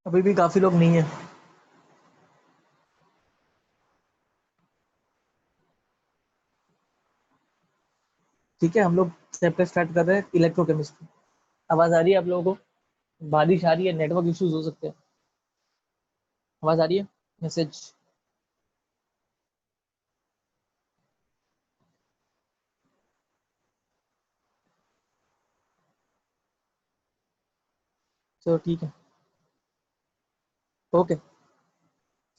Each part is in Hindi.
अभी भी काफी लोग नहीं है। ठीक है, हम लोग चैप्टर स्टार्ट कर रहे हैं इलेक्ट्रोकेमिस्ट्री। आवाज आ रही है आप लोगों को? बारिश आ रही है, नेटवर्क इश्यूज हो सकते हैं। आवाज आ रही है? मैसेज। चलो ठीक है। ओके,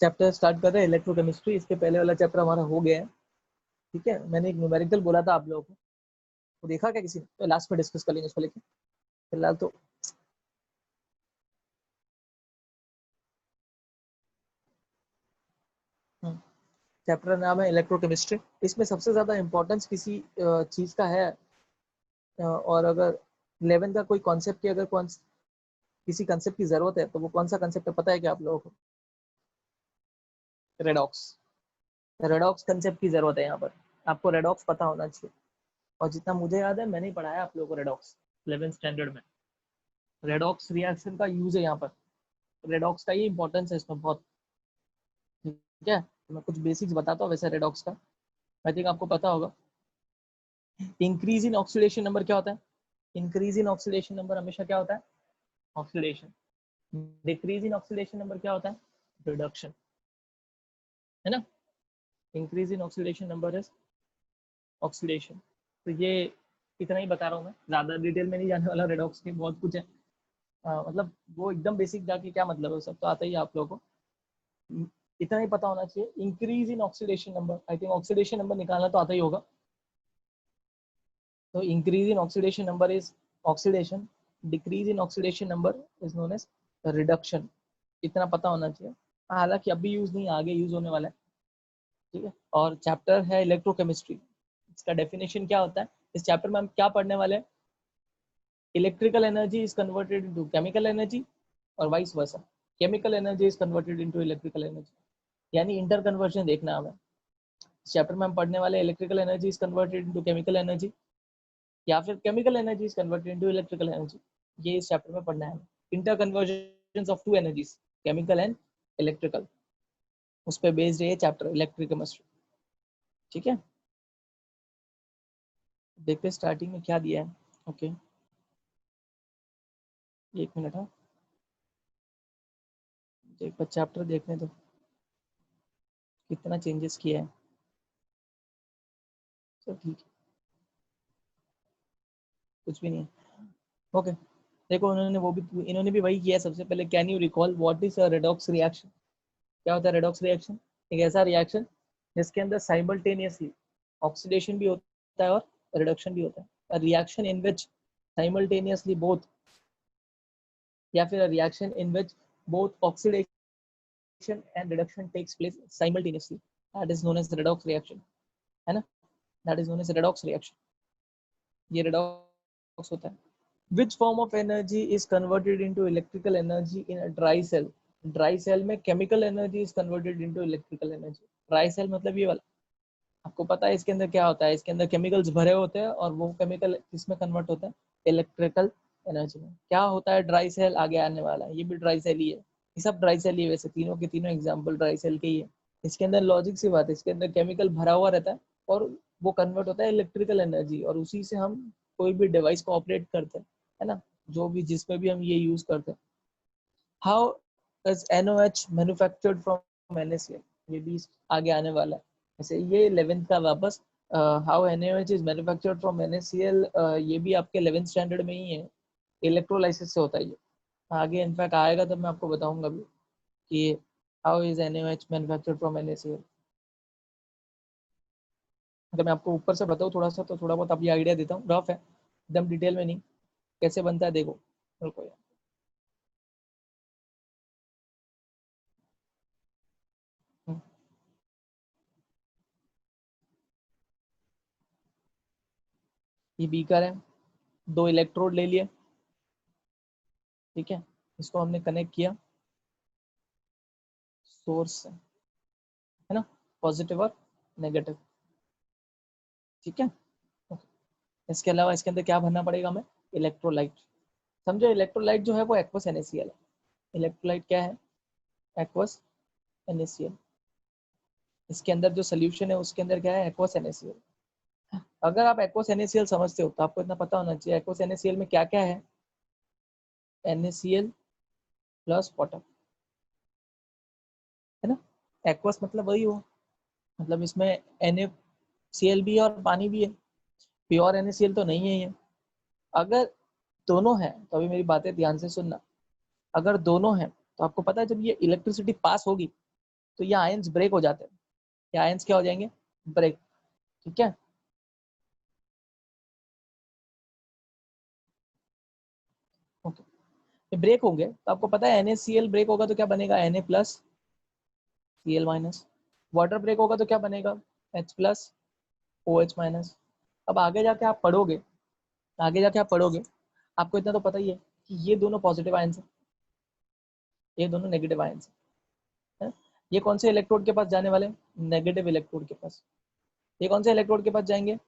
चैप्टर स्टार्ट कर रहे हैं इलेक्ट्रोकेमिस्ट्री। इसके पहले वाला चैप्टर हमारा हो गया है। ठीक है, मैंने एक न्यूमेरिकल बोला था आप लोगों को, वो देखा क्या किसी ने? तो लास्ट में डिस्कस कर लेंगे इसको लेके। फिलहाल तो चैप्टर नाम है इलेक्ट्रोकेमिस्ट्री। इसमें सबसे ज्यादा इंपॉर्टेंस किसी चीज का है, और अगर 11 का कोई कॉन्सेप्ट की अगर किसी कंसेप्ट की जरूरत है तो वो कौन सा कंसेप्ट है पता है क्या आप लोगों को? रेडॉक्स। रेडॉक्स कंसेप्ट की जरूरत है यहाँ पर। आपको रेडॉक्स पता होना चाहिए। और जितना मुझे याद है मैंने ही पढ़ाया आप लोगों को रेडॉक्स 11th स्टैंडर्ड में। रेडॉक्स रिएक्शन का यूज है यहाँ पर। रेडॉक्स का ही इंपॉर्टेंस है इसमें बहुत। ठीक है, तो मैं कुछ बेसिक्स बताता हूँ वैसे रेडॉक्स का। आई थिंक आपको पता होगा। इंक्रीज इन ऑक्सीडेशन नंबर क्या होता है? इंक्रीज इन ऑक्सीडेशन नंबर हमेशा क्या होता है? Oxidation. Decrease in oxidation number क्या होता है? रिडक्शन। है ना? Increase in oxidation number is oxidation. तो ये इतना ही बता रहा हूँ मैं, ज्यादा डिटेल में नहीं जाने वाला। रेडॉक्स के बहुत कुछ है। मतलब वो एकदम बेसिक जाके क्या मतलब है सब तो आता ही है आप लोगों को। इतना ही पता होना चाहिए। Increase in oxidation number, I think oxidation number निकालना तो आता ही होगा। तो increase in oxidation number is oxidation, decrease in oxidation number is known as reduction. इतना पता होना चाहिए। हालांकि अभी यूज नहीं, आगे यूज होने वाला है। ठीक है, और चैप्टर है इलेक्ट्रोकेमिस्ट्री। इसका डेफिनेशन क्या होता है? इस चैप्टर में हम क्या पढ़ने वाले हैं? Electrical energy is converted into chemical energy और vice versa. Chemical energy is converted into electrical energy, यानी इंटर कन्वर्जन देखना हमें। इस चैप्टर में हम पढ़ने वाले electrical energy is converted into chemical energy, या फिर chemical energy is converted into electrical energy. ये इस चैप्टर में पढ़ना है हमें। Inter conversion of two energies, chemical and electrical, उस पर बेस्ड है ये चैप्टर इलेक्ट्रोकेमिस्ट्री। ठीक है, देखते स्टार्टिंग में क्या दिया है। ओके, एक मिनट। हाँ, एक बार चैप्टर देखने दो कितना चेंजेस किया है। तो ठीक है, कुछ भी नहीं है। ओके, देखो इन्होंने भी वही किया है। सबसे पहले can you recall what is a redox reaction? क्या होता है रेडॉक्स रिएक्शन? एक ऐसा रिएक्शन जिसके अंदर साइमल्टेनियसली ऑक्सीडेशन भी होता है और रिडक्शन भी होता है। Reaction in which simultaneously both, या फिर reaction in which both oxidation and reduction takes place simultaneously, that is known as redox reaction. है ना? That is known as redox reaction. ये रेडॉक्स होता है। Which form of energy is converted into electrical energy in a dry cell? Dry cell में chemical energy is converted into electrical energy. Dry cell मतलब ये वाला। आपको पता है इसके अंदर क्या होता है? इसके अंदर केमिकल्स भरे होते हैं और वो केमिकल किसमें कन्वर्ट होता है? इलेक्ट्रिकल एनर्जी में। क्या होता है ड्राई सेल? आगे आने वाला है। ये भी ड्राई सेल ही है। ये सब ड्राई सेल ही है, वैसे तीनों के तीनों एग्जाम्पल ड्राई सेल के ही है। इसके अंदर लॉजिक सी बात है, इसके अंदर केमिकल भरा हुआ रहता है और वो कन्वर्ट होता है इलेक्ट्रिकल एनर्जी, और उसी से हम कोई भी डिवाइस को ऑपरेट करते हैं। है ना? जो भी जिसमें भी हम ये यूज करते हैं। How is NOH manufactured from NaCl? ये भी आगे आने वाला है। जैसे ये 11th का वापस, how NaOH is manufactured from NaCl, ये भी आपके 11th स्टैंडर्ड में ही है। इलेक्ट्रोलाइसिस से होता है ये। आगे इनफैक्ट आएगा तब मैं आपको बताऊंगा भी कि how is NaOH manufactured from NaCl। अगर मैं आपको ऊपर से बताऊँ थोड़ा सा, तो थोड़ा बहुत आप ये आइडिया देता हूँ, रफ है एकदम, डिटेल में नहीं। कैसे बनता है देखो। बिल्कुल यार। ये बीकर है, दो इलेक्ट्रोड ले लिए। ठीक है, इसको हमने कनेक्ट किया सोर्स से। है ना? पॉजिटिव और नेगेटिव। ठीक है, okay. इसके अलावा इसके अंदर क्या भरना पड़ेगा हमें? इलेक्ट्रोलाइट। समझो इलेक्ट्रोलाइट जो है वो एक्वस NaCl है। इलेक्ट्रोलाइट क्या है? Aqueous NaCl। इसके अंदर जो सोल्यूशन है उसके अंदर क्या है? Aqueous NaCl। अगर आप एक्वस NaCl समझते हो तो आपको इतना पता होना चाहिए एक्वस NaCl में क्या क्या है? NaCl प्लस वाटर, है ना? एक्वस मतलब वही हो, मतलब इसमें NaCl भी है और पानी भी है, प्योर NaCl तो नहीं है ये। अगर दोनों है तो अभी मेरी बातें ध्यान से सुनना, अगर दोनों है तो आपको पता है जब ये इलेक्ट्रिसिटी पास होगी तो ये आयंस ब्रेक हो जाते हैं, ये आयंस क्या हो जाएंगे? ब्रेक। ठीक है, ओके। ये ब्रेक होंगे तो आपको पता है NaCl ब्रेक होगा तो क्या बनेगा? Na plus Cl minus. Water break होगा तो क्या बनेगा? H plus OH minus. अब आगे जाके आप पढ़ोगे, आगे जाके आप पढ़ोगे, आपको इतना तो पता ही है कि ये दोनों पॉजिटिव आयंस है, ये दोनों नेगेटिव आयंस है। ये कौन से इलेक्ट्रोड के पास जाने वाले? नेगेटिव इलेक्ट्रोड के पास। ये कौन से इलेक्ट्रोड के पास जाएंगे?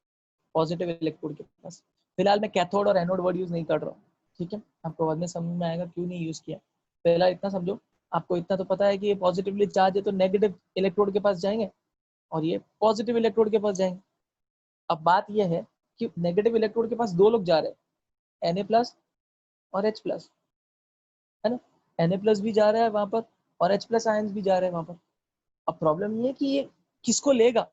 पॉजिटिव इलेक्ट्रोड के पास। फिलहाल मैं कैथोड और एनोड वर्ड यूज नहीं कर रहा हूँ, ठीक है? आपको बाद में समझ में आएगा क्यों नहीं यूज किया। पहला इतना समझो, आपको इतना तो पता है कि ये पॉजिटिवली चार्ज है तो नेगेटिव इलेक्ट्रोड के पास जाएंगे और ये पॉजिटिव इलेक्ट्रोड के पास जाएंगे। अब बात यह है कि नेगेटिव इलेक्ट्रोड के पास दो लोग जा रहे हैं, Na प्लस और H प्लस, है ना? Na प्लस भी जा रहा है वहां पर और H प्लस आयंस भी जा रहे हैं वहां पर। अब प्रॉब्लम ये है कि ये किसको लेगा?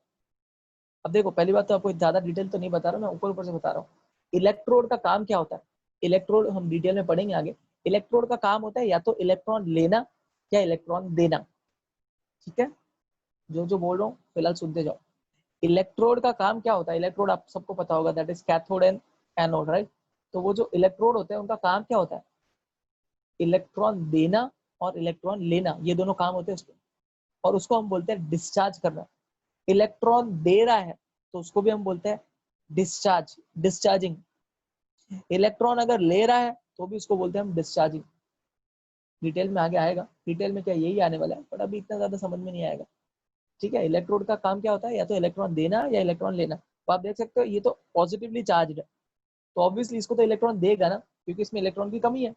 अब देखो, पहली बात तो आपको ज्यादा डिटेल तो नहीं बता रहा, मैं ऊपर ऊपर से बता रहा हूँ। इलेक्ट्रोड का काम क्या होता है? इलेक्ट्रोड हम डिटेल में पढ़ेंगे आगे। इलेक्ट्रोड का काम होता है या तो इलेक्ट्रॉन लेना या इलेक्ट्रॉन देना, ठीक है? जो जो बोल रहा हूँ फिलहाल सुनते जाओ। इलेक्ट्रोड का काम क्या होता है? इलेक्ट्रोड आप सबको पता होगा, that is cathode and anode, right? तो वो जो इलेक्ट्रोड होते हैं उनका काम क्या होता है? इलेक्ट्रॉन देना और इलेक्ट्रॉन लेना, ये दोनों काम होते हैं उसके, और उसको हम बोलते हैं डिस्चार्ज करना। इलेक्ट्रॉन दे रहा है तो उसको भी हम बोलते हैं डिस्चार्ज, डिस्चार्जिंग। इलेक्ट्रॉन अगर ले रहा है तो भी उसको बोलते हैं हम डिस्चार्जिंग। डिटेल में आगे आएगा, डिटेल में क्या यही आने वाला है, बट अभी इतना ज्यादा समझ में नहीं आएगा, ठीक है? इलेक्ट्रोड का काम क्या होता है? या तो इलेक्ट्रॉन देना या इलेक्ट्रॉन लेना। तो आप देख सकते हो ये तो पॉजिटिवली चार्ज है, तो ऑब्वियसली इसको तो इलेक्ट्रॉन देगा ना, क्योंकि इसमें इलेक्ट्रॉन की कमी है,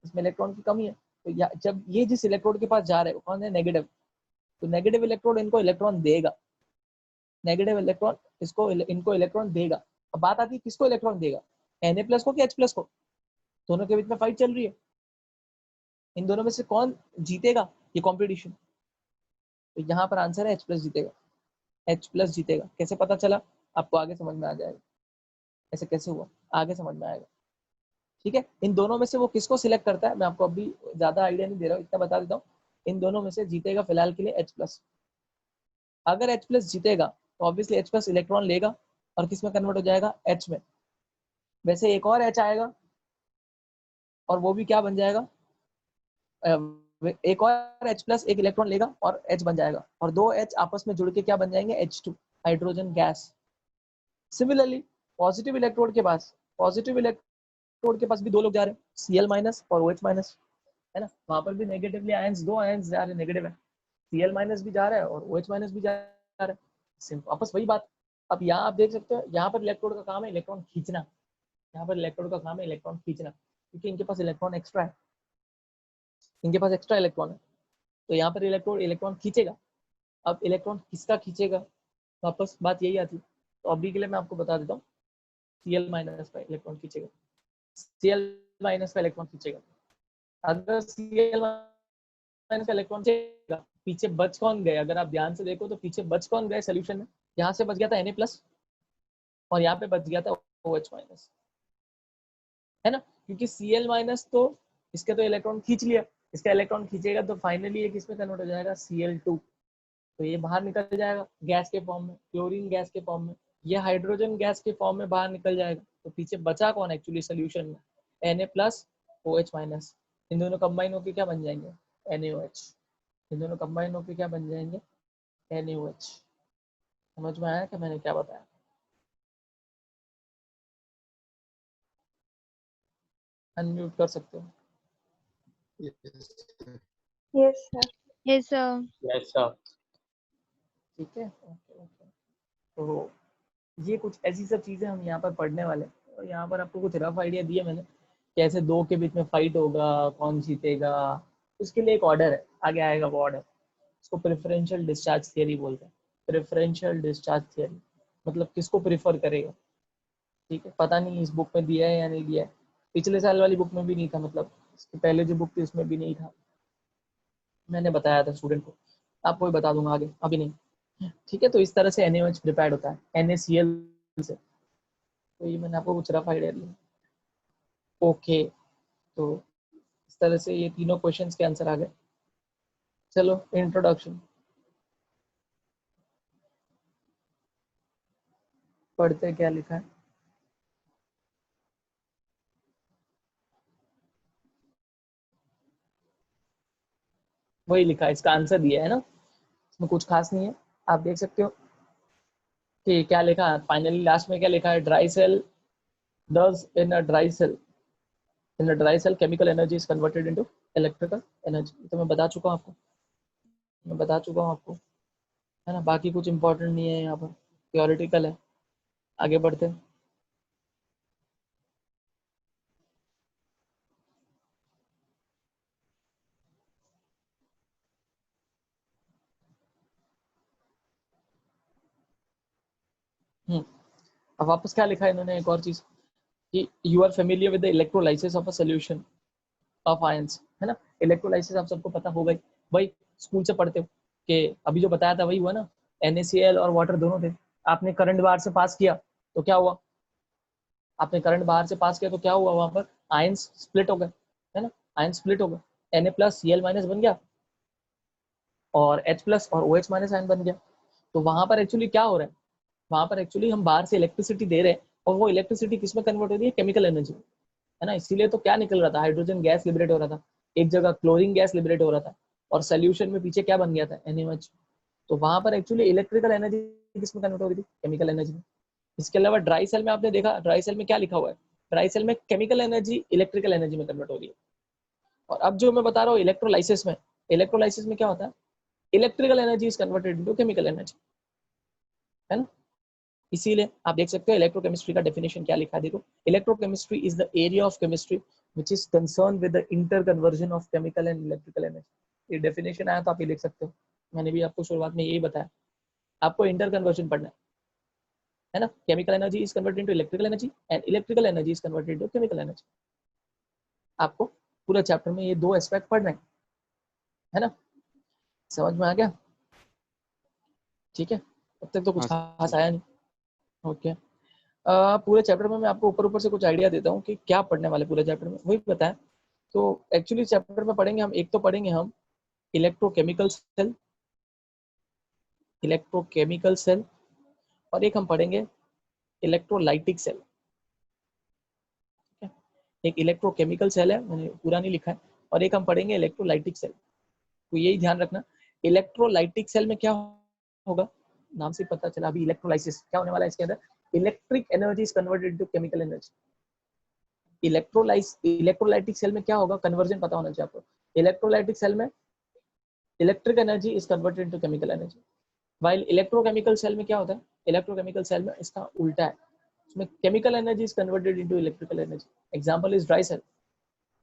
इसमें इलेक्ट्रॉन की कमी है। तो जब ये जिस इलेक्ट्रोड के पास जा रहे हैं कौन है? नेगेटिव। तो नेगेटिव इलेक्ट्रोड इनको इलेक्ट्रॉन देगा, नेगेटिव इलेक्ट्रॉन इसको इनको इलेक्ट्रॉन देगा। अब बात आती है किसको इलेक्ट्रॉन देगा? Na प्लस को कि H प्लस को? दोनों के बीच में फाइट चल रही है, इन दोनों में से कौन जीतेगा ये कॉम्पिटिशन? तो यहाँ पर आंसर है H प्लस जीतेगा, H प्लस जीतेगा। कैसे पता चला? आपको आगे समझ में आ जाएगा ऐसे कैसे हुआ, आगे समझ में आएगा, ठीक है? इन दोनों में से वो किसको सिलेक्ट करता है, मैं आपको अभी ज्यादा आइडिया नहीं दे रहा हूँ, इतना बता देता हूँ। इन दोनों में से जीतेगा फिलहाल के लिए H प्लस। अगर H प्लस जीतेगा तो ऑब्वियसली H प्लस इलेक्ट्रॉन लेगा और किस में कन्वर्ट हो जाएगा? H में। वैसे एक और H आएगा और वो भी क्या बन जाएगा? एक और H प्लस एक इलेक्ट्रॉन लेगा और H बन जाएगा, और दो H आपस में जुड़ के क्या बन जाएंगे? H2, hydrogen gas. Similarly positive electrode के पास, पॉजिटिव इलेक्ट्रोड के पास भी दो लोग जा रहे हैं, Cl माइनस और OH माइनस, है ना? वहां पर भी नेगेटिवली आयंस, दो आयंस जा रहे हैं, नेगेटिव है। Cl माइनस भी जा रहा है और OH माइनस भी जा रहा है, सिंपल आपस वही बात। अब यहाँ आप देख सकते हो, यहाँ पर इलेक्ट्रोड का काम है इलेक्ट्रॉन खींचना, यहाँ पर इलेक्ट्रोड का काम है इलेक्ट्रॉन खींचना, क्योंकि इनके पास इलेक्ट्रॉन एक्स्ट्रा है, इनके पास एक्स्ट्रा इलेक्ट्रॉन है, तो यहाँ पर इलेक्ट्रोड इलेक्ट्रॉन खींचेगा। अब इलेक्ट्रॉन किसका खींचेगा? वापस बात यही आती है। तो अभी के लिए मैं आपको बता देता हूँ, Cl माइनस का इलेक्ट्रॉन खींचेगा, Cl माइनस का इलेक्ट्रॉन खींचेगा। अगर Cl माइनस का इलेक्ट्रॉन खींचेगा, पीछे बच कौन गए? अगर आप ध्यान से देखो तो पीछे बच कौन गए सोल्यूशन में? यहाँ से बच गया था Na प्लस और यहाँ पे बच गया था OH माइनस, है ना? क्योंकि Cl माइनस तो इसके तो इलेक्ट्रॉन खींच लिया, इसका इलेक्ट्रॉन खींचेगा तो फाइनली ये किसमें कन्वर्ट हो जाएगा? Cl2। तो ये बाहर निकल जाएगा गैस के फॉर्म में, क्लोरीन गैस के फॉर्म में, ये हाइड्रोजन गैस के फॉर्म में बाहर निकल जाएगा। तो पीछे बचा कौन एक्चुअली सोल्यूशन में? Na plus OH minus. इन दोनों कंबाइन होकर क्या बन जाएंगे? NaOH। इन दोनों कंबाइन होकर क्या बन जाएंगे? NaOH। समझ में आया कि मैंने क्या बताया? अनम्यूट कर सकते हो। Yes, sir. Yes, sir. Yes sir, ठीक है, ओके ओके। तो ये कुछ ऐसी सब चीजें हम यहाँ पर पढ़ने वाले हैं, और यहाँ पर आपको कुछ रफ आइडिया दिए मैंने। कैसे दो के बीच में फाइट होगा, कौन जीतेगा, उसके लिए एक ऑर्डर है, आगे आएगा वो ऑर्डर। इसको प्रेफरेंशियल डिस्चार्ज थियरी बोलते हैं। प्रेफरेंशियल डिस्चार्ज थियरी मतलब किसको प्रेफर करेगा, ठीक है। पता नहीं इस बुक में दिया है या नहीं दिया है, पिछले साल वाली बुक में भी नहीं था, मतलब इसके पहले जो बुक थी उसमें भी नहीं था, मैंने बताया था स्टूडेंट को, आपको भी बता दूंगा आगे, अभी नहीं, ठीक है। तो इस तरह से NaOH प्रिपेयर्ड होता है NaCl से। तो ये मैंने आपको कुछ रफ आइडिया दिया। ओके, तो इस तरह से ये तीनों क्वेश्चंस के आंसर आ गए। चलो इंट्रोडक्शन पढ़ते क्या लिखा है। वही लिखा है, इसका आंसर दिया है ना, इसमें कुछ खास नहीं है, आप देख सकते हो कि क्या लिखा है फाइनली लास्ट में, क्या लिखा है, dry cell does in a dry cell, in a dry cell chemical energy is converted into electrical energy. तो मैं बता चुका हूँ आपको, मैं बता चुका हूँ आपको, है ना। बाकी कुछ इंपॉर्टेंट नहीं है यहाँ पर, थियोरेटिकल है। आगे बढ़ते हैं। अब वापस क्या लिखा है इन्होंने, एक और चीज कि you are familiar with the electrolysis of a solution of ions, है ना। इलेक्ट्रोलाइसिस आप सबको पता होगा ही, भाई स्कूल से पढ़ते हो कि अभी जो बताया था वही हुआ ना, NaCl और वाटर दोनों थे। आपने करंट बाहर से पास किया तो क्या हुआ, आपने करंट बाहर से पास किया तो क्या हुआ, वहां पर आयंस स्प्लिट हो गए, है ना। आयंस स्प्लिट हो गए, Na+Cl- बन गया और H+ और OH- आयन बन गया। तो वहां पर एक्चुअली क्या हो रहा है, वहां पर एक्चुअली हम बाहर से इलेक्ट्रिसिटी दे रहे हैं और वो इलेक्ट्रिसिटी किस में कन्वर्ट हो रही है, केमिकल एनर्जी, है ना। इसीलिए तो क्या निकल रहा था, हाइड्रोजन गैस लिबरेट हो रहा था, एक जगह क्लोरीन गैस लिबरेट हो रहा था, और सोल्यूशन में पीछे क्या बन गया था, NaOH। तो वहां पर एक्चुअली इलेक्ट्रिकल एनर्जी किसमें कन्वर्ट हो रही थी, केमिकल एनर्जी में। इसके अलावा ड्राई सेल में आपने देखा, ड्राई सेल में क्या लिखा हुआ है, ड्राई सेल में केमिकल एनर्जी इलेक्ट्रिकल एनर्जी में कन्वर्ट हो रही है। और अब जो मैं बता रहा हूँ इलेक्ट्रोलाइसिस में, इलेक्ट्रोलाइसिस में क्या होता है, electrical energy is converted into chemical energy, है ना। इसीलिए आप देख सकते हो इलेक्ट्रोकेमिस्ट्री का डेफिनेशन क्या लिखा है, देखो, electrochemistry is the area of chemistry which is concern with the inter conversion of chemical and electrical energy. ये डेफिनेशन आया तो आप ये देख सकते हो, मैंने भी आपको शुरुआत में यही बताया, आपको इंटर कन्वर्जन पढ़ना है ना। Chemical energy is converted into electrical energy and electrical energy is converted into chemical energy. आपको पूरा चैप्टर में ये दो एस्पेक्ट पढ़ना है ना। समझ में आ गया, ठीक है। अब तक तो कुछ हाँ खास सर। आया नहीं। ओके, पूरे चैप्टर में मैं आपको ऊपर ऊपर से कुछ आइडिया देता हूँ कि क्या पढ़ने वाले पूरे चैप्टर में, वही बताएं। तो एक्चुअली चैप्टर में पढ़ेंगे हम, एक तो पढ़ेंगे हम इलेक्ट्रोकेमिकल सेल, इलेक्ट्रोकेमिकल सेल, और एक हम पढ़ेंगे इलेक्ट्रोलाइटिक सेल। एक इलेक्ट्रोकेमिकल सेल है, मैंने पूरा नहीं लिखा है, और एक हम पढ़ेंगे इलेक्ट्रोलाइटिक सेल। तो यही ध्यान रखना, इलेक्ट्रोलाइटिक सेल में क्या होगा, नाम से पता चला, अभी इलेक्ट्रोलाइसिस क्या होने वाला है इसके अंदर, electric energy is converted into chemical energy. Electrolytic cell में क्या होगा, कन्वर्जन पता होना चाहिए आपको। इलेक्ट्रोलाइटिक सेल में electric energy is converted into chemical energy, while electrochemical cell में क्या होता है, इलेक्ट्रोकेमिकल सेल में इसका उल्टा है, उसमें chemical energy is converted into electrical energy. Example is dry cell,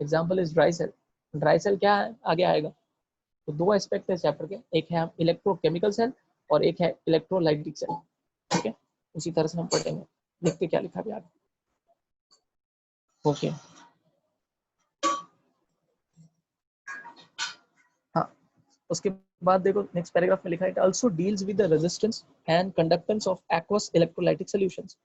example is dry cell. Dry cell क्या है, आगे आएगा। तो दो एस्पेक्ट है चैप्टर के, एक है इलेक्ट्रोकेमिकल सेल और एक है इलेक्ट्रोलाइटिक सेल, ठीक है। उसी तरह से हम पढ़ेंगे, देखते क्या लिखा है आगे। ओके, हाँ, उसके बाद देखो नेक्स्ट पैराग्राफ में लिखा है, it also deals with the resistance and conductance of aqueous electrolytic solutions.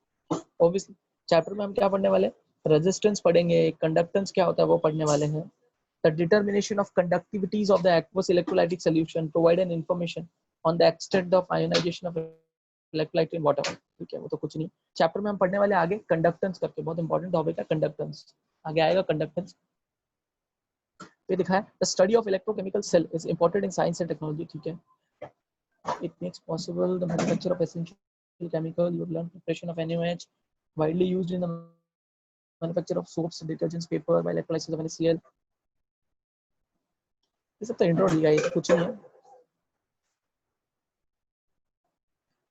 Obviously chapter में हम क्या पढ़ने वाले हैं, रेजिस्टेंस पढ़ेंगे, कंडक्टेंस क्या होता है वो पढ़ने वाले हैं। The determination of conductivities of the aqueous electrolytic solution provide an information on the extent of ionization of electrolyte in water। ठीक है, वो तो कुछ नहीं। चैप्टर में हम पढ़ने वाले आगे कंडक्टेंस करके, बहुत इंपॉर्टेंट टॉपिक है कंडक्टेंस, आगे आएगा कंडक्टेंस। ये दिखा है, the study of electrochemical cell is important in science and technology, ठीक है। It makes possible the manufacture of essential chemical, you learn preparation of NaOH, widely used in the manufacture of soaps, detergents, paper by electrolysis of NaCl। ये सब तो इंट्रो दिया, ये तो कुछ नहीं है,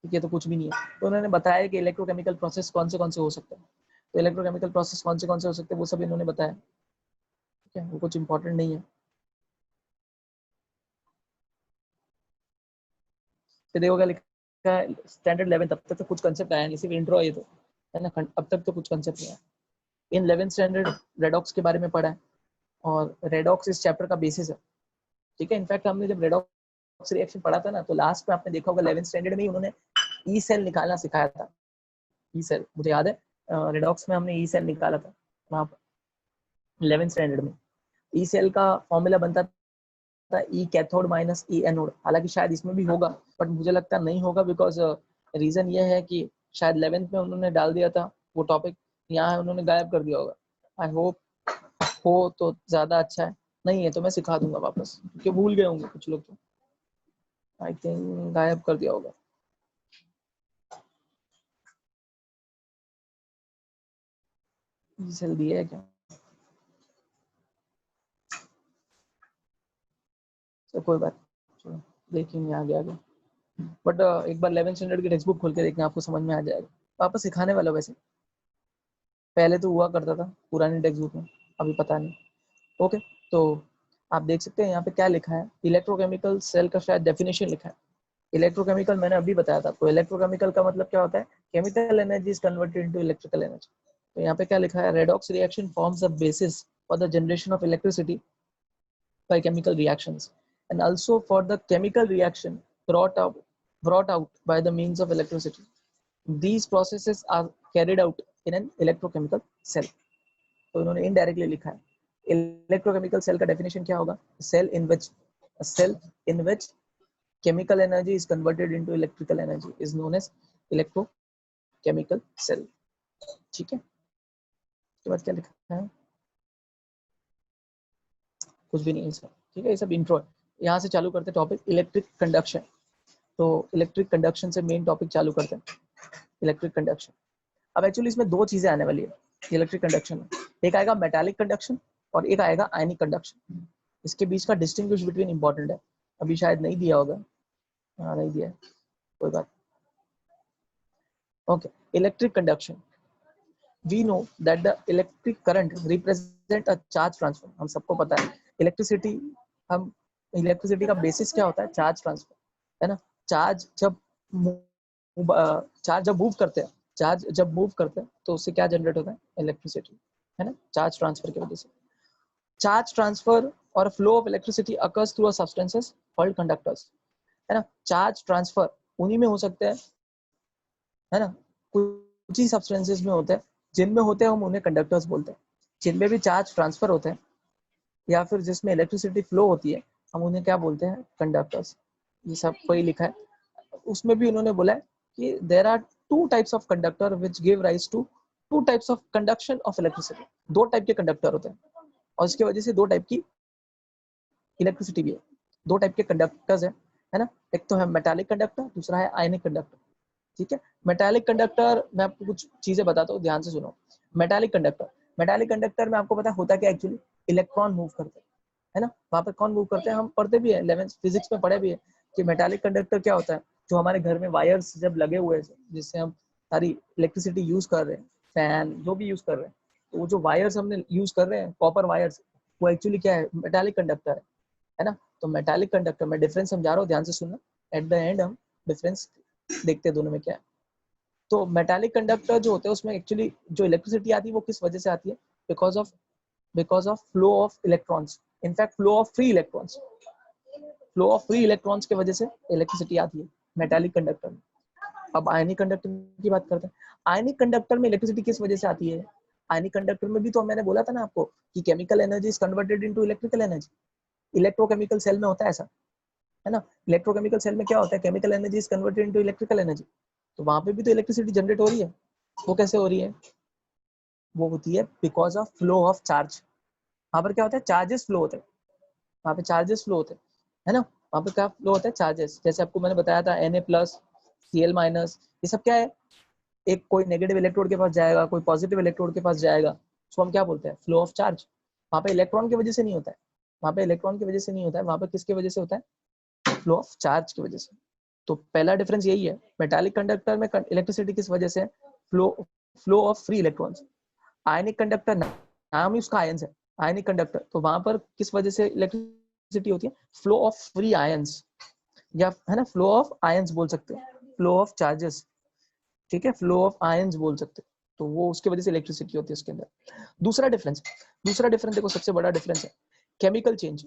ये तो कुछ भी नहीं है। तो उन्होंने बताया कि इलेक्ट्रोकेमिकल प्रोसेस कौन से हो सकते हैं। तो इलेक्ट्रोकेमिकल प्रोसेस कौन से हो सकते हैं वो सब इन्होंने बताया, ठीक है, वो कुछ इंपॉर्टेंट नहीं है। फिर देखो क्या लिखा है, स्टैंडर्ड 11 तब तक तो कुछ कंसेप्ट आया नहीं, सिर्फ इंट्रो है ये तो, है ना, अब तक तो कुछ कंसेप्ट नहीं आया। इन 11th स्टैंडर्ड रेडॉक्स के बारे में पढ़ा है, और रेडॉक्स इस चैप्टर का बेसिस है, ठीक है। इनफैक्ट हमने जब रेडॉक्स रिएक्शन पढ़ा था ना, तो लास्ट में आपने देखा होगा 11th स्टैंडर्ड में ही उन्होंने ई सेल निकालना सिखाया था। ई सेल मुझे याद है, रेडॉक्स में हमने ई सेल निकाला था वहाँ पर 11th स्टैंडर्ड में। ई सेल का फॉर्मूला बनता था ई कैथोड माइनस ई एनोड, हालांकि शायद इसमें भी होगा, बट मुझे लगता नहीं होगा, बिकॉज रीजन ये है कि शायद 11th में उन्होंने डाल दिया था वो टॉपिक, यहाँ उन्होंने गायब कर दिया होगा। आई होप हो तो ज्यादा अच्छा है, नहीं है तो मैं सिखा दूंगा वापस, क्योंकि भूल गए होंगे कुछ लोग तो, आई थिंक गायब कर दिया होगा। सेल दिया है क्या, तो कोई बात, चलो देखेंगे आगे आगे। बट एक बार 11th स्टैंडर्ड की टेक्स्ट बुक खोल के देखना, आपको समझ में आ जाएगा। वापस सिखाने वाला वैसे, पहले तो हुआ करता था पुरानी टेक्स्ट बुक में, अभी पता नहीं। ओके, तो आप देख सकते हैं यहाँ पे क्या लिखा है, इलेक्ट्रोकेमिकल सेल का शायद डेफिनेशन लिखा है। इलेक्ट्रोकेमिकल मैंने अभी बताया था आपको, इलेक्ट्रोकेमिकल का मतलब क्या होता है, chemical energy is converted into electrical energy. तो यहाँ पे क्या लिखा है, redox reaction forms the basis for the generation of electricity by chemical reactions, and also for the chemical reaction brought out by the means of electricity. These processes are carried out in an electrochemical cell. तो इन्होंने इनडायरेक्टली लिखा है, इलेक्ट्रोकेमिकल सेल का डेफिनेशन क्या होगा, cell in which chemical energy is converted into electrical energy is known as electrochemical cell, ठीक है। उसके बाद क्या लिखा है, कुछ भी नहीं है सर, ठीक है, ये सब इंट्रो है। यहाँ से चालू करते टॉपिक इलेक्ट्रिक कंडक्शन। तो इलेक्ट्रिक कंडक्शन से मेन टॉपिक चालू करते हैं, इलेक्ट्रिक कंडक्शन। अब एक्चुअली इसमें दो चीजें आने वाली है इलेक्ट्रिक कंडक्शन में, एक आएगा मेटालिक कंडक्शन और एक आएगा आयनिक कंडक्शन। इसके बीच का डिस्टिंग्विश बिटवीन इंपॉर्टेंट है, अभी शायद नहीं दिया होगा, हाँ नहीं दिया है, कोई बात। Okay, electric conduction, we know that the electric current represent a charge transfer. हम सबको पता है इलेक्ट्रिसिटी, हम इलेक्ट्रिसिटी का बेसिस क्या होता है, चार्ज ट्रांसफर, है ना। चार्ज जब चार्ज जब मूव करते हैं, चार्ज जब मूव करते हैं तो उससे क्या जनरेट होता है, इलेक्ट्रिसिटी, है ना, चार्ज ट्रांसफर की वजह से। चार्ज ट्रांसफर और flow of electricity occurs through a substances called conductors, है ना। चार्ज ट्रांसफर उन्हीं में हो सकते हैं, है ना, कुछ ही सब्सटेंसेस में होते हैं, जिनमें होते हैं हम उन्हें कंडक्टर्स बोलते हैं। जिनमें भी चार्ज ट्रांसफर होते हैं या फिर जिसमें इलेक्ट्रिसिटी फ्लो होती है, हम उन्हें क्या बोलते हैं, कंडक्टर्स। ये सब कोई लिखा है, उसमें भी उन्होंने बोला है कि there are two types of conductor which give rise to two types of conduction of electricity. दो टाइप के कंडक्टर होते हैं और इसकी वजह से दो टाइप की इलेक्ट्रिसिटी भी है। दो टाइप के कंडक्टर्स है ना, एक तो है मेटालिक कंडक्टर, दूसरा है आयनिक कंडक्टर, ठीक है। मेटालिक कंडक्टर, मैं आपको कुछ चीजें बताता हूँ, ध्यान से सुनो। मेटालिक कंडक्टर में आपको पता होता है कि एक्चुअली इलेक्ट्रॉन मूव करते हैं, है ना, वहां पर कौन मूव करते हैं, हम पढ़ते भी है 11th फिजिक्स में पढ़े भी है कि मेटालिक कंडक्टर क्या होता है, जो हमारे घर में वायर्स जब लगे हुए हैं जिससे हम सारी इलेक्ट्रिसिटी यूज कर रहे हैं, फैन जो भी यूज कर रहे हैं, तो वो जो वायर्स हमने यूज कर रहे हैं, कॉपर वायर्स, वो एक्चुअली क्या है, मेटालिक कंडक्टर है ना। तो मेटालिक कंडक्टर में डिफरेंस समझा रहा हूँ, ध्यान से सुनना, एट द एंड हम डिफरेंस देखते हैं दोनों में क्या है। तो मेटालिक कंडक्टर जो होते हैं उसमें एक्चुअली जो इलेक्ट्रिसिटी आती है वो किस वजह से आती है, because of flow of electrons, in fact flow of free electrons की वजह से इलेक्ट्रिसिटी आती है मेटालिक कंडक्टर में। अब आयनिक कंडक्टर की बात करते हैं, आयनिक कंडक्टर में इलेक्ट्रिसिटी किस वजह से आती है, आयनिक कंडक्टर में भी तो मैंने बोला था ना आपको कि chemical energy is converted into electrical energy. Electrochemical cell में होता है ऐसा, है ना। इलेक्ट्रोकेमिकल सेल में क्या होता है, chemical energy is converted into electrical energy, तो वहां पे भी तो इलेक्ट्रिसिटी जनरेट हो रही है। वो कैसे हो रही है, वो होती है because of flow of charge. वहां पर क्या होता है, चार्जेस फ्लो होते हैं, वहां पे चार्जेस फ्लो होते हैं, है ना। वहां पे क्या फ्लो होता है, चार्जेस, जैसे आपको मैंने बताया था Na+, Cl-, ये सब क्या है, एक कोई नेगेटिव इलेक्ट्रोड के पास जाएगा, कोई पॉजिटिव इलेक्ट्रोड के पास जाएगा, उसको हम क्या बोलते हैं, फ्लो ऑफ चार्ज। वहां पे इलेक्ट्रॉन की वजह से नहीं होता है, वहां पे इलेक्ट्रॉन की वजह से नहीं होता है, वहां पे किसकी वजह से होता है, फ्लो ऑफ चार्ज की वजह से। तो पहला डिफरेंस यही है, मेटालिक कंडक्टर में इलेक्ट्रिसिटी किस वजह से, flow flow of free electrons, ionic conductor नाम ही उसका आयंस है, आयनिक कंडक्टर, तो वहां पर किस वजह से इलेक्ट्रिसिटी होती है? फ्लो ऑफ फ्री आयंस, या है ना, फ्लो ऑफ आयंस बोल सकते हैं, फ्लो ऑफ चार्जेस, ठीक है, फ्लो ऑफ आयंस बोल सकते हैं, तो वो उसकी वजह से इलेक्ट्रिसिटी होती है उसके अंदर। दूसरा डिफरेंस देखो, सबसे बड़ा डिफरेंस है केमिकल चेंज।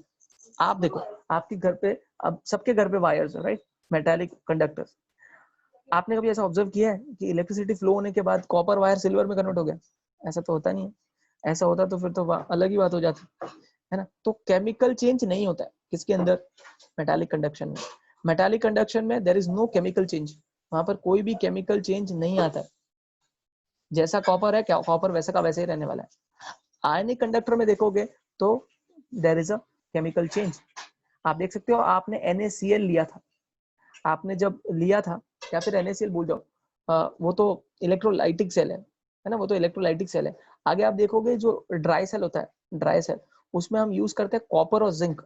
आप देखो, आपके घर पे, अब सबके घर पे वायर्स है, राइट, मेटालिक कंडक्टर्स। आपने कभी ऐसा ऑब्जर्व किया है कि इलेक्ट्रिसिटी फ्लो होने के बाद कॉपर वायर सिल्वर में कन्वर्ट हो गया? ऐसा तो होता नहीं है। ऐसा होता तो फिर तो अलग ही बात हो जाती है ना। तो केमिकल चेंज नहीं होता है किसके अंदर? मेटालिक कंडक्शन में। मेटालिक कंडक्शन में there is no chemical change, वहां पर कोई भी केमिकल चेंज नहीं आता है। जैसा कॉपर है, क्या कॉपर वैसा का वैसे ही रहने वाला है। आयनिक कंडक्टर में देखोगे तो there is a chemical change. आप देख सकते हो, आपने NaCl लिया था, आपने जब लिया था, या फिर NaCl भूल जाओ, वो तो इलेक्ट्रोलाइटिक सेल है ना, वो तो इलेक्ट्रोलाइटिक सेल है। आगे आप देखोगे जो ड्राई सेल होता है, ड्राई सेल, उसमें हम यूज करते हैं कॉपर और जिंक।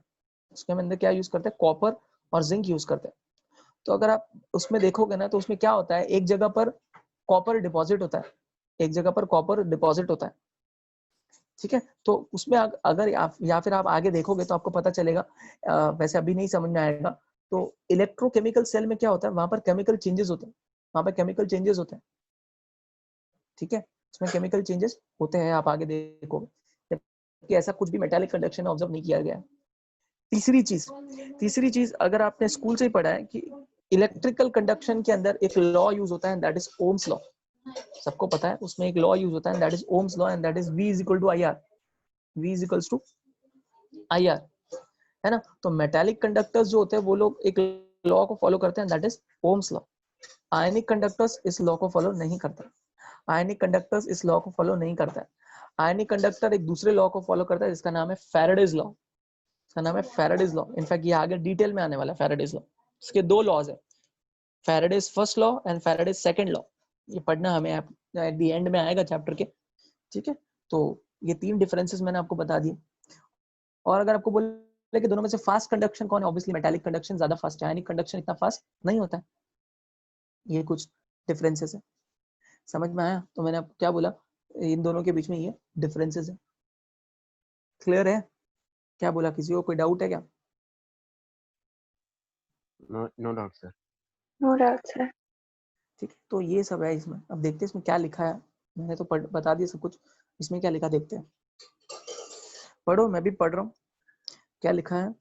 उसके अंदर क्या यूज करते हैं? कॉपर और जिंक यूज करते हैं। तो अगर आप उसमें देखोगे ना, तो उसमें क्या होता है, एक जगह पर कॉपर डिपॉजिट होता है, एक जगह पर कॉपर डिपॉजिट होता है, ठीक है। तो उसमें अगर आप, या फिर आप आगे देखोगे तो आपको पता चलेगा, वैसे अभी नहीं समझ में आएगा, तो इलेक्ट्रोकेमिकल सेल में क्या होता है, वहां पर केमिकल चेंजेस होते हैं, वहां पर केमिकल चेंजेस होते हैं, ठीक है, उसमें केमिकल चेंजेस होते हैं, आप आगे देखोगे कि ऐसा कुछ भी मेटालिक कंडक्शन में ऑब्जर्व नहीं किया गया है। तीसरी चीज अगर आपने स्कूल से ही पढ़ा है कि इलेक्ट्रिकल कंडक्शन के अंदर एक लॉ यूज होता है, दैट इज ओम्स लॉ। सबको पता है, उसमें एक लॉ यूज होता है, that is Ohm's law, and that is V is equal to IR, V is equals to IR, है ना। तो मेटालिक कंडक्टर्स जो होते हैं वो लोग एक लॉ को फॉलो करते हैं, that is Ohm's law. Ionic conductors इस लॉ को फॉलो नहीं करता, आयनिक कंडक्टर्स इस लॉ को फॉलो नहीं करता है। आयनिक कंडक्टर एक दूसरे लॉ को फॉलो करता है जिसका नाम है फैराडेज लॉ, इसका नाम है फैराडेज लॉ। इनफैक्ट ये आगे डिटेल में आने वाला है फैराडेज लॉ। इसके दो लॉज है, Faraday's first law and Faraday's second law. ये पढ़ना हमें एट द एंड में आएगा चैप्टर के, ठीक है। तो ये तीन डिफरेंसेस मैंने आपको बता दिए। और अगर आपको बोले कि दोनों में से फास्ट कंडक्शन कौन है, ऑब्वियसली मेटालिक कंडक्शन ज्यादा फास्ट है, आयनिक कंडक्शन इतना फास्ट नहीं होता है। ये कुछ डिफरेंसेस है, समझ में आया? तो मैंने आपको क्या बोला, इन दोनों के बीच में ये डिफरेंसेस है। क्लियर है? क्या बोला, किसी को कोई डाउट है क्या? No doubt sir. No doubt sir. ठीक है, तो ये सब है इसमें। अब देखते हैं इसमें क्या लिखा है। मैंने तो बता दिया सब कुछ, इसमें क्या लिखा देखते हैं। पढ़ो, मैं भी पढ़ रहा हूँ क्या लिखा है।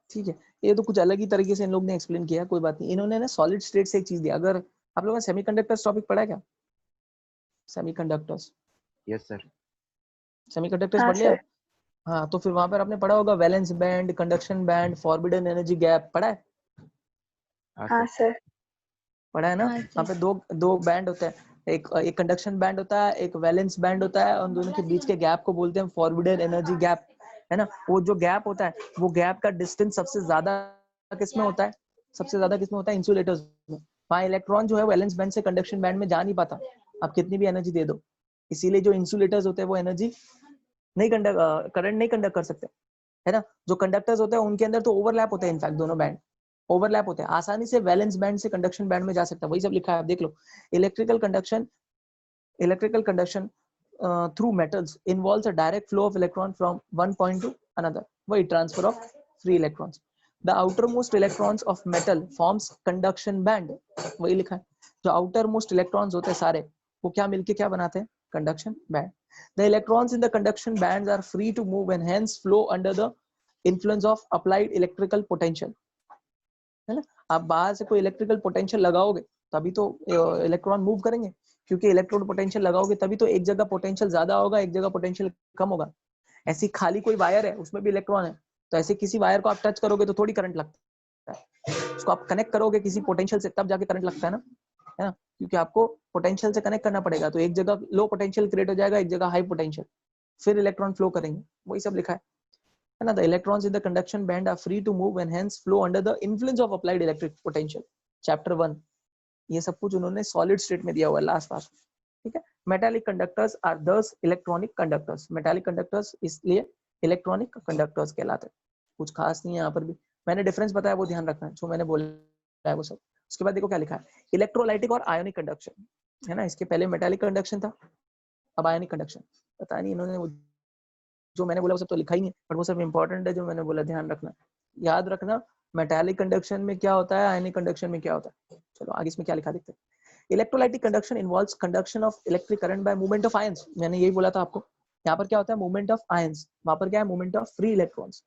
ठीक है, ये तो कुछ अलग ही तरीके से इन लोग ने एक्सप्लेन किया, कोई बात नहीं। इन्होंने ना सॉलिड स्टेट से एक चीज दिया। अगर आप लोगों ने सेमीकंडक्टर्स टॉपिक पढ़ा है क्या? Semiconductors, yes sir. सेमीकंडक्टर्स हाँ पढ़ लिया? सर। हाँ, तो फिर वहां पर आपने पढ़ा होगा valence band, conduction band, forbidden energy gap, पढ़ा है? हाँ सर। पढ़ा है ना। हाँ वहाँ जी। पे दो दो बैंड होते हैं, एक कंडक्शन बैंड होता है, एक वैलेंस बैंड होता है, और दोनों के बीच के गैप को बोलते हैं फॉरबिडन एनर्जी गैप, है ना। वो जो गैप होता है, वो गैप का डिस्टेंस सबसे ज्यादा किसमें होता है? सबसे ज्यादा किसमें होता है? इंसुलेटर्स में। वहाँ इलेक्ट्रॉन जो है वैलेंस बैंड से कंडक्शन बैंड में जा नहीं पाता, आप कितनी भी एनर्जी दे दो। इसीलिए जो इंसुलेटर्स होते हैं वो एनर्जी नहीं करंट नहीं कंडक्ट कर सकते, है ना। जो कंडक्टर्स होते हैं उनके अंदर तो ओवरलैप होते हैं, इनफैक्ट दोनों बैंड ओवरलैप होते हैं, आसानी से वैलेंस बैंड से कंडक्शन बैंड में जा सकता है। वही सब लिखा है, आप देख लो। Electrical conduction through metals involves a direct flow of electron from one point to another, वही transfer of free electrons. The outermost electrons of metal forms conduction band, वही लिखा है। जो outermost electrons होते हैं सारे, वो क्या मिलके क्या बनाते हैं? conduction band. The electrons in the conduction bands are free to move and hence flow under the influence of applied electrical potential, है ना। आप बाहर से कोई इलेक्ट्रिकल पोटेंशियल लगाओगे तभी तो इलेक्ट्रॉन मूव करेंगे, क्योंकि इलेक्ट्रोड पोटेंशियल लगाओगे तभी तो एक जगह पोटेंशियल ज्यादा होगा, एक जगह पोटेंशियल कम होगा। ऐसी खाली कोई वायर है, उसमें भी इलेक्ट्रॉन है, तो ऐसे किसी वायर को आप टच करोगे तो थोड़ी करंट लगता है, उसको आप कनेक्ट करोगे किसी पोटेंशियल से तब जाके करंट लगता है ना, क्योंकि आपको पोटेंशियल से कनेक्ट करना पड़ेगा। तो एक जगह लो पोटेंशियल क्रिएट हो जाएगा, एक जगह हाई पोटेंशियल, फिर इलेक्ट्रॉन फ्लो करेंगे, वही सब लिखा है ना। The electrons in the conduction band are free to move and hence flow under the influence of applied electric potential. Chapter 1, ये सब कुछ उन्होंने सॉलिड स्टेट में दिया हुआ है लास्ट पास, ठीक है। मेटालिक कंडक्टर्स आर दस इलेक्ट्रॉनिक कंडक्टर्स, मेटालिक कंडक्टर्स इसलिए इलेक्ट्रॉनिक कंडक्टर्स कहलाते हैं। कुछ खास नहीं है यहाँ पर भी, मैंने डिफरेंस बताया वो ध्यान रखना है, जो मैंने बोला है वो सब। उसके बाद देखो क्या लिखा है, इलेक्ट्रोलाइटिक और आयोनिक कंडक्शन, है ना, इसके पहले मेटालिक कंडक्शन था, अब आयोनिक कंडक्शन। पता नहीं इन्होंने जो मैंने बोला वो सब तो लिखा ही नहीं, बट वो सब इंपॉर्टेंट है जो मैंने बोला, ध्यान रखना, याद रखना। मेटालिक कंडक्शन में क्या होता है, आयनिक कंडक्शन में क्या होता है। चलो आगे इसमें क्या लिखा देखते हैं। Electrolytic conduction involves conduction of electric current by movement of ions, मैंने यही बोला था आपको। यहाँ पर क्या होता है, मूवमेंट ऑफ आयंस, वहां पर क्या है, movement of free electrons,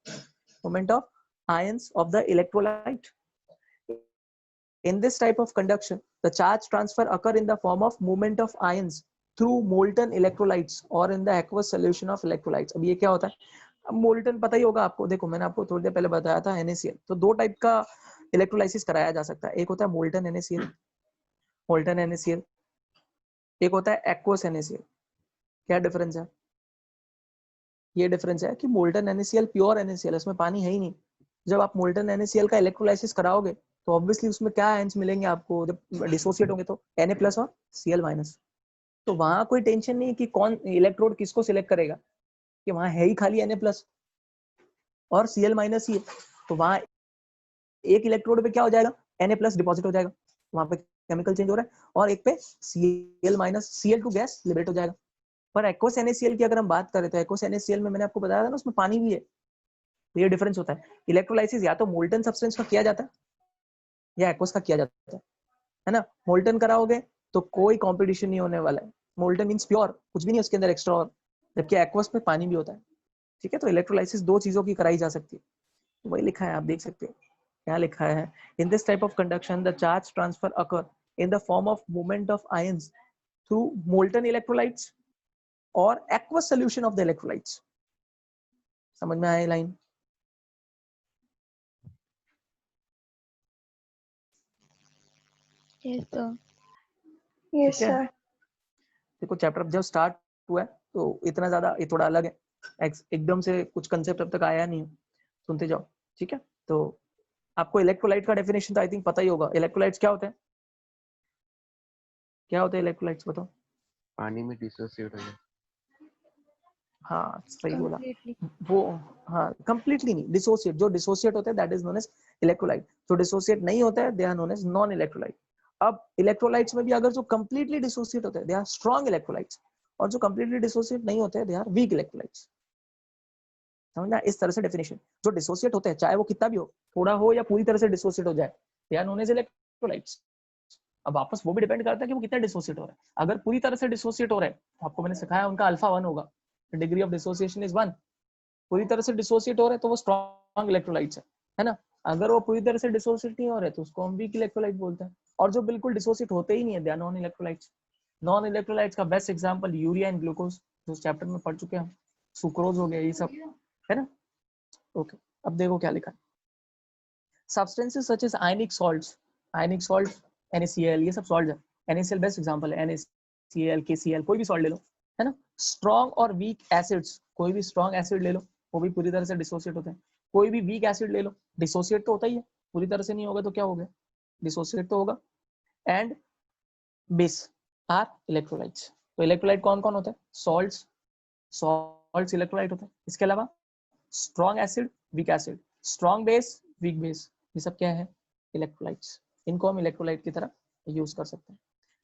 movement of ions of the electrolyte. In this type of conduction, the charge transfer occur in the form of movement of ions through molten electrolytes or in the aqueous solution of electrolytes। अब ये क्या होता है, अब मोल्टन पता ही होगा आपको, देखो मैंने आपको थोड़ी देर पहले बताया था NaCl, तो दो टाइप का इलेक्ट्रोलाइसिस कराया जा सकता है, एक होता है मोल्टन NaCl, मोल्टन NaCl, एक होता है एक्वस NaCl। क्या डिफरेंस है, ये डिफरेंस है कि मोल्टन NaCl प्योर NaCl, इसमें पानी है ही नहीं। जब आप मोल्टन NaCl का इलेक्ट्रोलाइसिस कराओगे तो ऑब्वियसली उसमें क्या आयंस मिलेंगे आपको, जब डिसोसिएट होंगे तो Na+ और Cl-। तो वहां कोई टेंशन नहीं है कि कौन इलेक्ट्रोड किसको सिलेक्ट करेगा, कि वहां है ही खाली Na+ और Cl- ही है, तो वहां एक इलेक्ट्रोड पे क्या हो जाएगा, Na+ डिपॉजिट हो जाएगा, वहां पे केमिकल चेंज हो रहा है, और एक पे Cl- गैस लिबरेट हो जाएगा। पर एक्वस NaCl की अगर हम बात करें तो एक्वस NaCl में मैंने आपको बताया था ना, उसमें पानी भी है, तो ये डिफरेंस होता है। इलेक्ट्रोलाइसिस या तो मोल्टन सब्सटेंस का किया जाता है या एक्वस का किया जाता है ना। मोल्टन कराओगे तो कोई कंपटीशन नहीं होने वाला है, मोल्टन मींस प्योर, कुछ भी नहीं उसके अंदर एक्स्ट्रा, और जबकि एक्वस में पानी भी होता है। ठीक है, तो इलेक्ट्रोलाइसिस दो चीजों की कराई जा सकती है, तो वही लिखा है, आप देख सकते हो क्या लिखा है। In this type of conduction the charge transfer occur in the form of movement of ions through molten electrolytes और aqueous solution of the electrolytes. समझ में आया लाइन? Yes, sir. ठीक है, देखो चैप्टर जब स्टार्ट हुआ है तो इतना ज्यादा ये थोड़ा अलग है, एकदम से कुछ कंसेप्ट अब तक आया नहीं है, सुनते जाओ। ठीक है, तो आपको इलेक्ट्रोलाइट का डेफिनेशन तो आई थिंक पता ही होगा। इलेक्ट्रोलाइट्स क्या होते हैं, क्या होते हैं इलेक्ट्रोलाइट्स, बताओ। पानी में डिसोसिएट हो जाए। हाँ सही बोला Completely. वो, हाँ कंप्लीटली नहीं, डिसोसिएट, जो डिसोसिएट होते हैं that is known as electrolyte, जो डिसोसिएट नहीं होता है they are known as non electrolyte. अब इलेक्ट्रोलाइट्स में भी अगर जो कंप्लीटली डिसोसिएट होते हैं दे आर स्ट्रॉन्ग इलेक्ट्रोलाइट्स, और जो कंप्लीटली डिसोसिएट नहीं होते हैं दे आर वीक इलेक्ट्रोलाइट्स। समझना, इस तरह से डेफिनेशन। जो डिसोसिएट होते हैं चाहे वो कितना भी हो, थोड़ा हो या पूरी तरह से डिसोसिएट हो जाए, they are known as electrolytes. अब वापस वो भी डिपेंड करता है कि वो कितना डिसोसिएट हो रहा है। अगर पूरी तरह से डिसोसिएट हो रहा है तो आपको मैंने सिखाया उनका अल्फा 1 होगा, डिग्री ऑफ डिसोसिएशन इज 1। पूरी तरह से डिसोसिएट हो रहे हैं तो वो स्ट्रॉन्ग इलेक्ट्रोलाइट्स है ना। अगर वो पूरी तरह से डिसोसिएट नहीं हो रहे तो उसको हम वीक इलेक्ट्रोलाइट बोलते हैं। और जो बिल्कुल डिसोसिएट होते ही नहीं है they are non electrolytes. Non electrolytes का best example urea and glucose, जो चैप्टर में पढ़ चुके हैं हम, सुक्रोज हो गया, ये सब है ना। ओके, अब देखो क्या लिखा है। Substances such as ionic salts, ionic salt NaCl, ये सब सॉल्ट है। NaCl बेस्ट एग्जांपल है, NaCl KCl कोई भी सॉल्ट ले लो, है ना। स्ट्रॉन्ग और वीक एसिड्स, कोई भी स्ट्रॉन्ग एसिड ले लो वो भी पूरी तरह से डिसोसिएट होते हैं। कोई भी वीक एसिड ले लो, डिसोसिएट तो होता ही है, पूरी तरह से नहीं होगा तो क्या हो गया, डिसोसिएट तो होगा। And base are electrolytes. तो इलेक्ट्रोलाइट कौन कौन होते हैं, सॉल्ट्स, सॉल्ट्स इलेक्ट्रोलाइट होते हैं। इसके अलावा strong acid, weak acid, strong base, weak base, ये सब क्या है, इलेक्ट्रोलाइट्स। इनको हम इलेक्ट्रोलाइट की तरह यूज कर सकते हैं।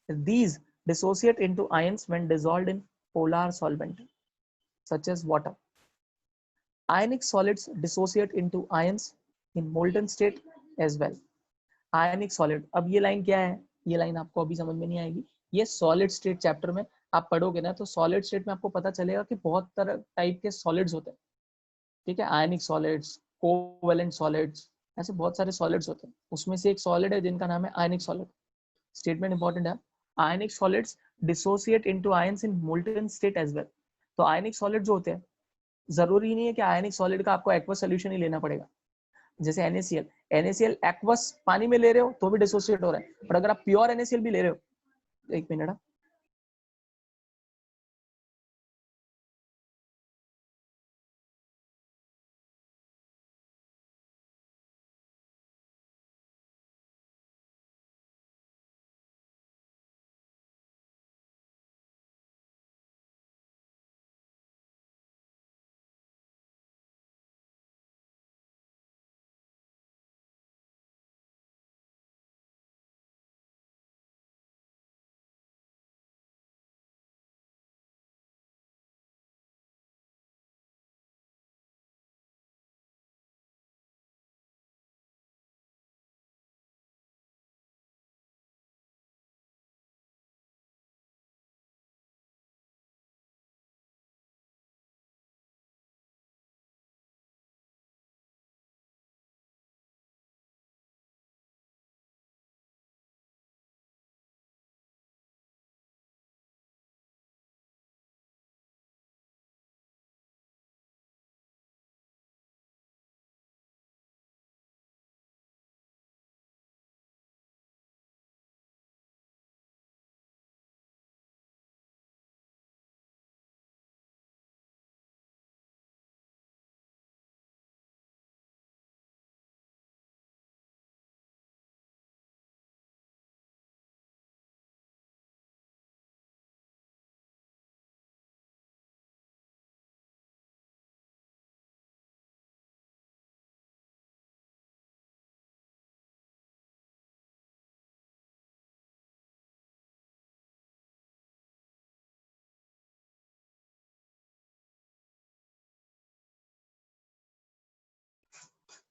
These dissociate into ions when dissolved in polar solvent such as water. Ionic solids dissociate into ions in molten state as well. Ionic solid, अब ये लाइन क्या है, ये लाइन आपको अभी समझ में नहीं आएगी, ये सॉलिड स्टेट चैप्टर में आप पढ़ोगे ना तो सॉलिड स्टेट में आपको पता चलेगा कि बहुत तरह टाइप के सॉलिड्स होते हैं। ठीक है, आयनिक सॉलिड्स, कोवेलेंट सॉलिड्स, ऐसे बहुत सारे सॉलिड्स होते हैं। उसमें से एक सॉलिड है जिनका नाम है आयनिक सॉलिड। स्टेटमेंट इंपॉर्टेंट है, ionic solids dissociate into ions in molten state as well. तो आयनिक सॉलिड जो होते हैं, जरूरी नहीं है कि आयनिक सॉलिड का आपको एक्वस सॉल्यूशन ही लेना पड़ेगा। जैसे NaCl एक्वस पानी में ले रहे हो तो भी डिसोसिएट हो रहा है, और अगर आप प्योर NaCl भी ले रहे हो, एक मिनट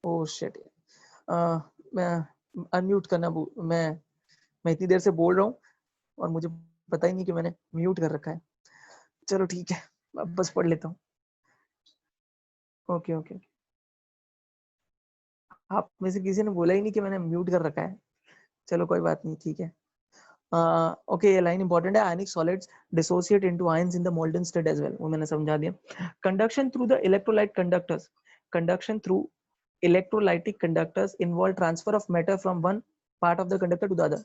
ओह शिट, मैं अनम्यूट करना मैं इतनी देर से बोल रहा हूँ और मुझे पता ही नहीं कि मैंने म्यूट कर रखा है। चलो ठीक है, अब बस पढ़ लेता हूँ। ओके ओके, आप में से किसी ने बोला ही नहीं कि मैंने म्यूट कर रखा है। चलो कोई बात नहीं, ठीक है। ओके, ये लाइन इंपॉर्टेंट है। Ionic solids dissociate into ions in the molten state as well, वो मैंने समझा दिया। Conduction through the electrolyte conductors, conduction through electrolytic conductors involve transfer of matter from one part of the conductor to the other,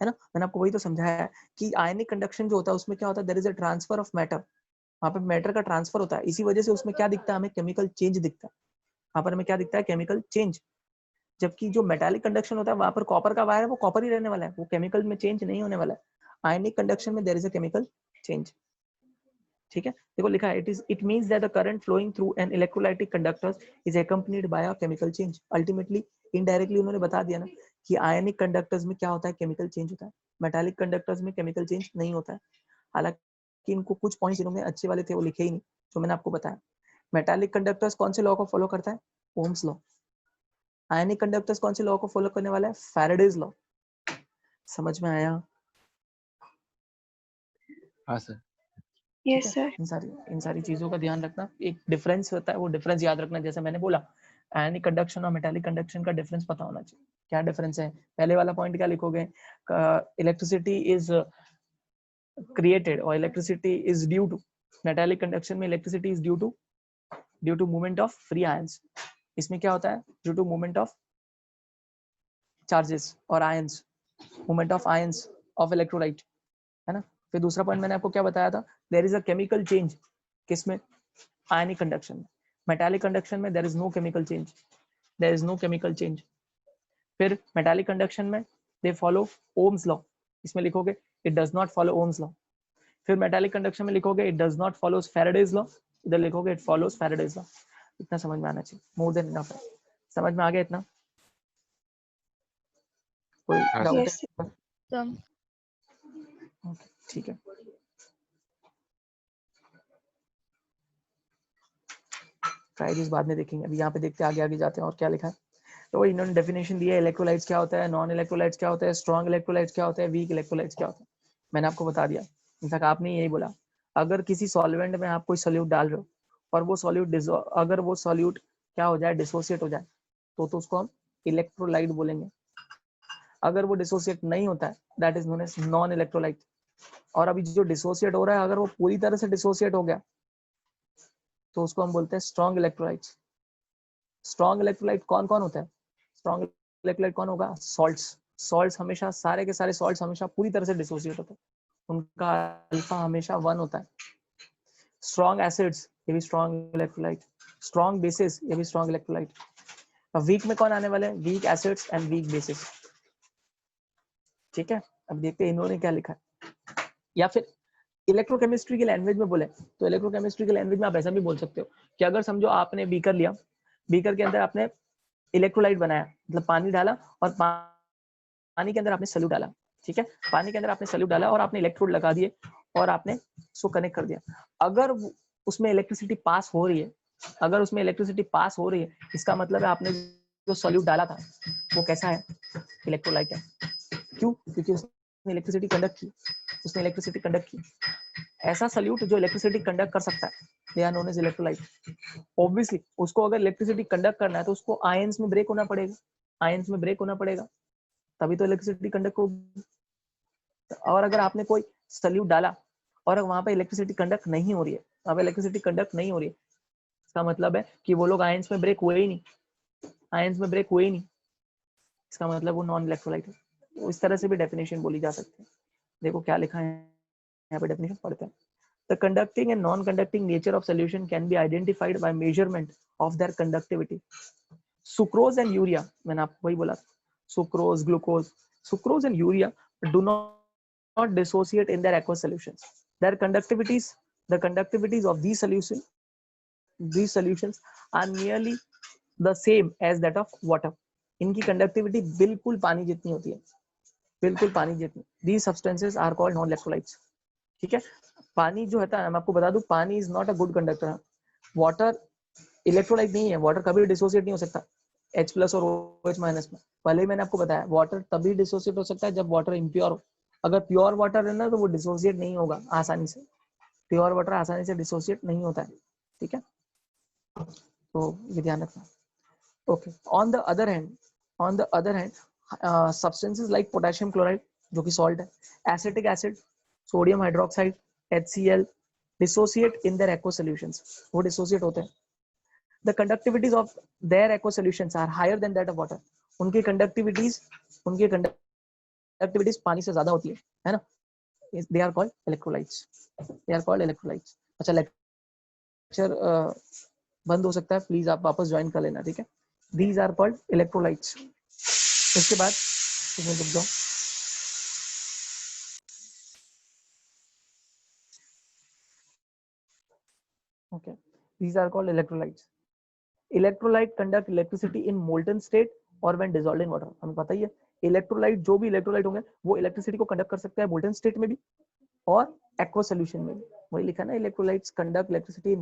है ना। मैंने आपको वही तो समझाया है कि आयनिक कंडक्शन जो होता है उसमें क्या होता है, there is a transfer of matter, वहां पे मैटर का ट्रांसफर होता है। इसी वजह से उसमें क्या दिखता है, हमें केमिकल चेंज दिखता है। वहां पर हमें क्या दिखता है, केमिकल चेंज। जबकि जो मेटालिक कंडक्शन होता है वहां पर कॉपर का वायर है, वो कॉपर ही रहने वाला है, वो केमिकल में चेंज नहीं होने वाला है। आयनिक कंडक्शन में there is a chemical change, ठीक है। देखो लिखा है, it means that the current flowing through an electrolytic conductor is accompanied by a chemical change. Ultimately indirectly उन्होंने बता दिया ना कि आयनिक कंडक्टर्स में क्या होता है, केमिकल चेंज होता है। मेटालिक कंडक्टर्स में केमिकल चेंज नहीं होता है। हालांकि इनको कुछ पॉइंट्स इन्होंने अच्छे वाले थे, वो लिखे ही नहीं जो मैंने आपको बताया। मेटालिक कंडक्टर्स कौन से लॉ को फॉलो करता है, ओम्स लॉ। आयनिक कंडक्टर्स कौन से लॉ को फॉलो करने वाला है, फैराडेज लॉ। समझ में आया? हाँ सर। Yes sir. इन सारी चीजों का ध्यान रखना। एक डिफरेंस होता है, वो डिफरेंस याद रखना। जैसे मैंने बोला, आयनिक कंडक्शन और मेटालिक कंडक्शन का डिफरेंस पता होना चाहिए। क्या डिफरेंस है? पहले वाला पॉइंट क्या लिखोगे, इलेक्ट्रिसिटी इज क्रिएटेड और electricity is due to. Metallic conduction में electricity is due to movement of free ions. इसमें क्या होता है, due to movement of charges और ions, movement of ions of electrolyte, है ना। फिर दूसरा पॉइंट मैंने आपको क्या बताया था, there is a chemical change. किसमें, आयनिक कंडक्शन में। मेटालिक कंडक्शन में there is no chemical change, there is no chemical change. फिर मेटालिक कंडक्शन में दे फॉलो ओम्स लॉ, इसमें लिखोगे it does not follow Ohm's law. फिर मेटालिक कंडक्शन में लिखोगे it does not follows Faraday's law, इधर लिखोगे इट फॉलोज फैराडेज लॉ। इतना समझ में आना चाहिए, मोर देन इनफ है। समझ में आ गया इतना? कोई हाँ डाउट यस है? ओके ठीक है। ट्राइज बाद में देखेंगे, अभी यहाँ पे देखते आगे आगे जाते हैं और क्या लिखा है। तो इन्होंने डेफिनेशन दिया है, इलेक्ट्रोलाइट्स क्या होता है, नॉन इलेक्ट्रोलाइट्स क्या होता है, स्ट्रॉन्ग इलेक्ट्रोलाइट्स क्या होता है, वीक इलेक्ट्रोलाइट्स क्या होता है। मैंने आपको बता दिया। इनफैक्ट आपने यही बोला, अगर किसी सॉल्वेंट में आप कोई सोल्यूट डाल रहे हो और वो सोल्यूट अगर वो सोल्यूट क्या हो जाए, डिसोसिएट हो जाए, तो उसको हम इलेक्ट्रोलाइट बोलेंगे। अगर वो डिसोसिएट नहीं होता है, that is known as non electrolyte. और अभी जो डिसोसिएट हो रहा है, अगर वो पूरी तरह से डिसोसिएट हो गया, तो उसको हम बोलते हैं स्ट्रॉन्ग इलेक्ट्रोलाइट्स। स्ट्रॉन्ग इलेक्ट्रोलाइट कौन कौन होता है, स्ट्रॉन्ग इलेक्ट्रोलाइट कौन होगा, सॉल्ट्स। सॉल्ट्स हमेशा, सारे के सारे सॉल्ट्स हमेशा पूरी तरह से डिसोसिएट होते हैं, उनका अल्फा हमेशा 1 होता है। स्ट्रॉन्ग एसिड्स, ये भी स्ट्रॉन्ग इलेक्ट्रोलाइट। स्ट्रॉन्ग बेसिस, ये भी स्ट्रॉन्ग इलेक्ट्रोलाइट। वीक में कौन आने वाले हैं, weak acids and weak bases, ठीक है। अब देखते हैं इन्होंने क्या लिखा है। या फिर इलेक्ट्रोकेमिस्ट्री के लैंग्वेज में बोले तो इलेक्ट्रोकेमिस्ट्री के लैंग्वेज में आप ऐसा भी बोल सकते हो कि अगर समझो आपने बीकर लिया, बीकर के अंदर आपने इलेक्ट्रोलाइट बनाया, मतलब पानी डाला और पानी के अंदर आपने सल्यूट डाला, ठीक है। पानी के अंदर आपने सल्यूट डाला और आपने इलेक्ट्रोड लगा दिए और आपने उसको कनेक्ट कर दिया। अगर उसमें इलेक्ट्रिसिटी पास हो रही है, अगर उसमें इलेक्ट्रिसिटी पास हो रही है, इसका मतलब है आपने जो सॉल्यूट डाला था वो कैसा है, इलेक्ट्रोलाइट है। क्यों? क्योंकि उसने इलेक्ट्रिसिटी कंडक्ट की, उसने इलेक्ट्रिसिटी कंडक्ट की। ऐसा सॉल्यूट जो इलेक्ट्रिसिटी कंडक्ट कर सकता है, they are known as electrolyte. Obviously उसको अगर इलेक्ट्रिसिटी कंडक्ट करना है तो उसको आयंस में ब्रेक होना पड़ेगा, आयंस में ब्रेक होना पड़ेगा, तभी तो इलेक्ट्रिसिटी कंडक्ट होगी। और अगर आपने कोई सल्यूट डाला और वहां पे इलेक्ट्रिसिटी कंडक्ट नहीं हो रही है, वहां पे इलेक्ट्रिसिटी कंडक्ट नहीं हो रही है, इसका मतलब है कि वो लोग आयंस में ब्रेक हुए ही नहीं, आयंस में ब्रेक हुए ही नहीं, इसका मतलब वो नॉन इलेक्ट्रोलाइट है। तो इस तरह से भी डेफिनेशन बोली जा सकती है। देखो क्या लिखा है यहाँ पे, डेफिनेशन पढ़ते हैं। The conducting and non-conducting nature of solution can be identified by measurement of their conductivity. Sucrose and urea, मैंने आपको वही बोला, sucrose, glucose, sucrose and urea do not dissociate in their aqueous solutions. Their conductivities, the conductivities of these solutions are nearly the same as that of water. इनकी कंडक्टिविटी बिल्कुल पानी जितनी होती है, बिल्कुल पानी जितनी। These substances are called non-electrolytes, ठीक है। पानी जो होता है, मैं आपको बता दूं, पानी is not a good conductor. Water electrolyte नहीं है, वाटर कभी डिसोसिएट नहीं हो सकता। H+ और OH- में। पहले ही मैंने आपको बताया वाटर तभी डिसोसिएट हो सकता है जब वाटर इम्प्योर हो। अगर प्योर वाटर है ना तो वो डिसोसिएट नहीं होगा आसानी से, प्योर वाटर आसानी से डिसोसिएट नहीं होता है, ठीक है, तो ये ध्यान रखना। Okay, on the other hand substances like potassium chloride जो कि सॉल्ट है, acetic acid, sodium hydroxide, HCl dissociate in their aqua solutions, वो डिसोसिएट होते हैं। The conductivities of their aqua solutions are higher than that of water. उनकी conductivities पानी से ज्यादा होती है ना? They are called electrolytes. अच्छा, लेक्चर बंद हो सकता है, प्लीज आप वापस ज्वाइन कर लेना, ठीक है? These are called electrolytes. इसके बाद इसमें रुक जाओ। Okay, these are called electrolytes. Electrolyte conduct electricity in molten state or when dissolved in water. हमें पता ही है इलेक्ट्रोलाइट, जो भी इलेक्ट्रोलाइट होंगे वो इलेक्ट्रिसिटी को कंडक्ट कर सकता है मोल्टन स्टेट में भी और एक्वा सॉल्यूशन में भी। वही लिखा ना, electrolytes conduct electricity in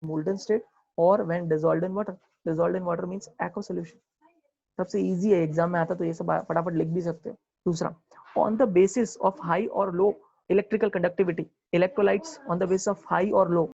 molten state और when dissolved in water. Dissolved in water means aqua solution. सबसे इजी है, एग्जाम में आता तो ये सब फटाफट लिख भी सकते हो। दूसरा, on the basis of high और low electrical conductivity, electrolytes on the basis of high और लो